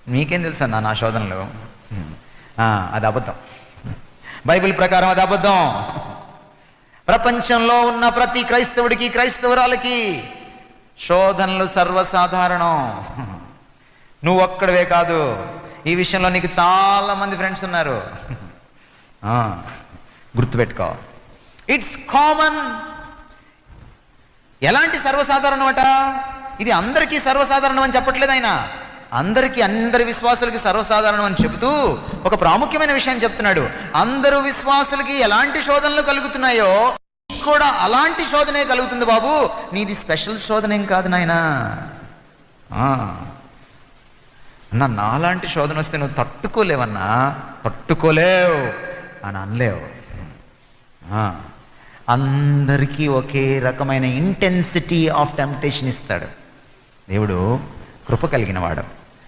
మీకేం తెలుసు అన్న నా శోధనలు? అది అబద్ధం. బైబిల్ ప్రకారం అది అబద్ధం. ప్రపంచంలో ఉన్న ప్రతి క్రైస్తవుడికి, క్రైస్తవురాలకి శోధనలు సర్వసాధారణం. నువ్వు ఒక్కడవే కాదు, ఈ విషయంలో నీకు చాలా మంది ఫ్రెండ్స్ ఉన్నారు. గుర్తుపెట్టుకో, ఇట్స్ కామన్. ఎలాంటి సర్వసాధారణం అట? ఇది అందరికీ సర్వసాధారణం అని చెప్పట్లేదు ఆయన. అందరికీ, అందరి విశ్వాసులకి సర్వసాధారణం అని చెబుతూ ఒక ప్రాముఖ్యమైన విషయం చెప్తున్నాడు. అందరూ విశ్వాసులకి ఎలాంటి శోధనలు కలుగుతున్నాయో కూడా అలాంటి శోధనే కలుగుతుంది బాబు. నీది స్పెషల్ శోధన ఏం కాదు నాయనా. అన్నా, నాలాంటి శోధన వస్తే నువ్వు తట్టుకోలేవన్నా, తట్టుకోలేవు అని అనలేవు. అందరికీ ఒకే రకమైన ఇంటెన్సిటీ ఆఫ్ టెంప్టేషన్ ఇస్తాడు దేవుడు. కృప కలిగిన వాడు.